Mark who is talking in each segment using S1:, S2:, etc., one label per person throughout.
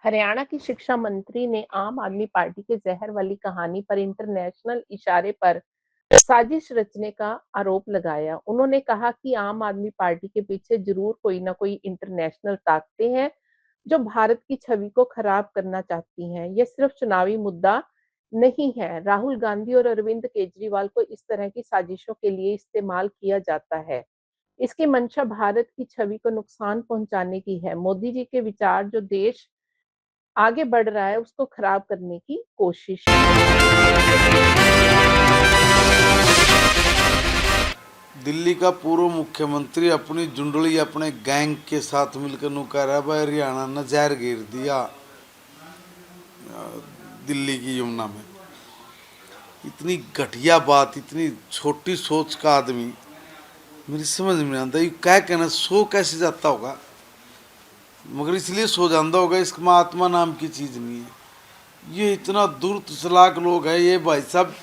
S1: हरियाणा की शिक्षा मंत्री ने आम आदमी पार्टी के जहर वाली कहानी पर इंटरनेशनल इशारे पर साजिश रचने का आरोप लगाया। उन्होंने कहा कि आम आदमी पार्टी के पीछे जरूर कोई ना कोई इंटरनेशनल ताकतें हैं जो भारत की छवि को खराब करना चाहती हैं। यह सिर्फ चुनावी मुद्दा नहीं है। राहुल गांधी और अरविंद केजरीवाल को इस तरह की साजिशों के लिए इस्तेमाल किया जाता है। इसकी मंशा भारत की छवि को नुकसान पहुंचाने की है। मोदी जी के विचार जो देश आगे बढ़ रहा है उसको खराब करने की कोशिश
S2: दिल्ली का पूर्व मुख्यमंत्री अपनी जुंडली अपने गैंग के साथ मिलकर नु कह रहा है भाई हरियाणा ने जहर गिर दिया दिल्ली की यमुना में। इतनी घटिया बात, इतनी छोटी सोच का आदमी मेरी समझ में नहीं आता। ये क्या कहना, सो कैसे जाता होगा, मगर इसलिए सो जाता होगा इसमें आत्मा नाम की चीज़ नहीं है। ये इतना दुर्त चलाक लोग है ये भाई साहब,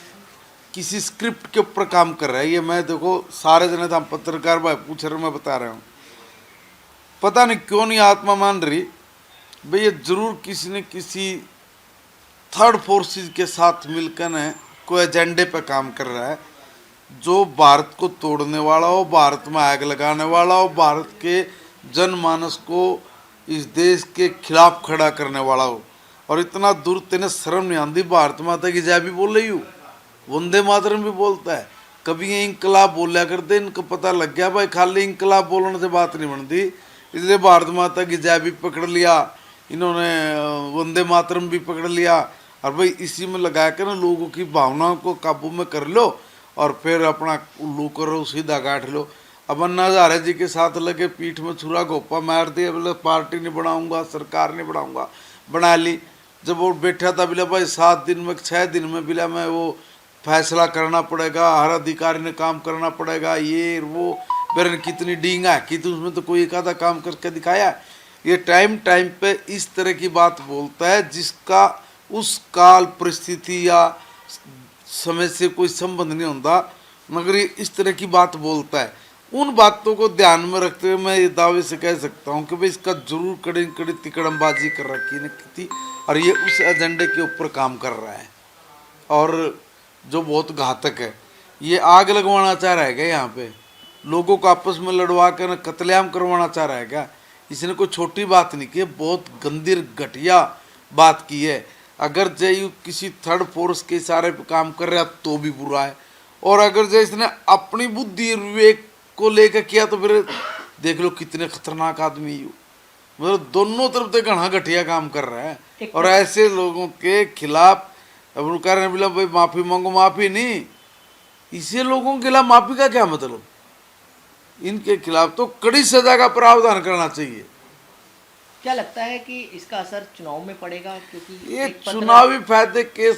S2: किसी स्क्रिप्ट के ऊपर काम कर रहा है। ये मैं देखो सारे जने तो हम पत्रकार भाई पूछ रहे, मैं बता रहा हूँ, पता नहीं क्यों नहीं आत्मा मान रही भाई। ये जरूर किसी न किसी थर्ड फोर्सेस के साथ मिलकर है कोई एजेंडे पे काम कर रहा है जो भारत को तोड़ने वाला हो, भारत में आग लगाने वाला हो, भारत के जनमानस को इस देश के खिलाफ खड़ा करने वाला हो। और इतना दूर तेने शर्म नहीं आती, भारत माता की जय भी बोल रही हूँ, वंदे मातरम भी बोलता है, कभी ये इंकलाब बोलिया करते। इनको पता लग गया भाई खाली इंकलाब बोलने से बात नहीं बनती, इसलिए भारत माता की जय भी पकड़ लिया इन्होंने, वंदे मातरम भी पकड़ लिया। और भाई इसी में लगा कर ना लोगों की भावनाओं को काबू में कर लो और फिर अपना उल्लू करो, सीधा गांठ लो। अब अन्ना हजारे जी के साथ लगे पीठ में छुरा गोपा मार दिया, बोले पार्टी नहीं बनाऊंगा, सरकार नहीं बनाऊंगा, बना ली। जब वो बैठा था बोला भाई 7 दिन में 6 दिन में बोला मैं वो फैसला करना पड़ेगा, हर अधिकारी ने काम करना पड़ेगा, ये वो बेरन कितनी डींगा की तो उसमें तो कोई एक आधा काम करके दिखाया। ये टाइम टाइम पे इस तरह की बात बोलता है जिसका उस काल परिस्थिति या समय से कोई संबंध नहीं होता, मगर ये इस तरह की बात बोलता है। उन बातों को ध्यान में रखते हुए मैं ये दावे से कह सकता हूँ कि भाई इसका जरूर कड़ी कड़ी तिकड़मबाजी कर रखी थी और ये उस एजेंडे के ऊपर काम कर रहा है और जो बहुत घातक है। ये आग लगवाना चाह रहा है क्या, यहाँ पे लोगों को आपस में लड़वा कर कत्लेआम करवाना चाह रहा है क्या? इसने कोई छोटी बात नहीं की, बहुत गंदी घटिया बात की है। अगर जय किसी थर्ड फोर्स के इशारे पे काम कर रहा तो भी बुरा है, और अगर जय इसने अपनी बुद्धि विवेक को लेकर किया तो फिर देख लो कितने खतरनाक आदमी यू, मतलब दोनों तरफ से घना घटिया काम कर रहा है। और ऐसे लोगों के खिलाफ अब कह रहे हैं बोला भाई माफी मांगो, माफी नहीं, इसे लोगों के खिलाफ माफी का क्या मतलब? इनके खिलाफ तो कड़ी सजा का प्रावधान करना चाहिए।
S3: क्या लगता है कि इसका असर चुनाव में पड़ेगा? क्योंकि
S2: ये चुनावी फायदे के,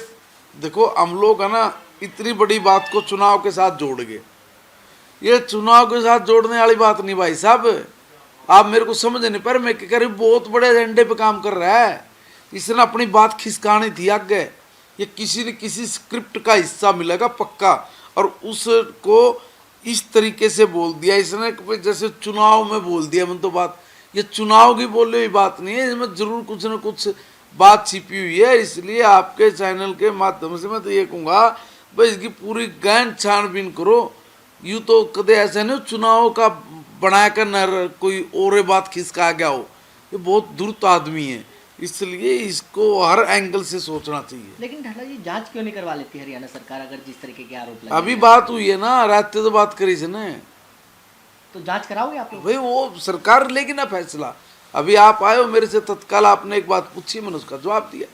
S2: देखो हम लोग है ना इतनी बड़ी बात को चुनाव के साथ जोड़ गए, ये चुनाव के साथ जोड़ने वाली बात नहीं भाई साहब। आप मेरे को समझ नहीं पर मैं कह रही बहुत बड़े एजेंडे पे काम कर रहा है। इसने अपनी बात खिसकानी थी आगे, ये किसी न किसी स्क्रिप्ट का हिस्सा मिलेगा पक्का, और उसको इस तरीके से बोल दिया इसने जैसे चुनाव में बोल दिया। मन तो बात ये चुनाव की बोली हुई बात नहीं है, इसमें जरूर कुछ न कुछ बात छिपी हुई है। इसलिए आपके चैनल के माध्यम से मैं तो ये कहूँगा भाई इसकी पूरी गहन छानबीन करो। यूँ तो कदे ऐसा नहीं चुनाव का बना कर न कोई और बात खिसका गया हो, ये बहुत दुर्त आदमी है, इसलिए इसको हर एंगल से सोचना चाहिए।
S3: लेकिन ढाला जी जांच क्यों नहीं करवा लेती हरियाणा सरकार, अगर जिस तरीके के आरोप लगे?
S2: अभी बात हुई है ना, रात तो बात करी से ना,
S3: तो जांच कराओगे आप लोग?
S2: भाई वो सरकार लेगी ना फैसला। अभी आप आए हो मेरे से तत्काल आपने एक बात पूछी, मैंने उसका जवाब दिया।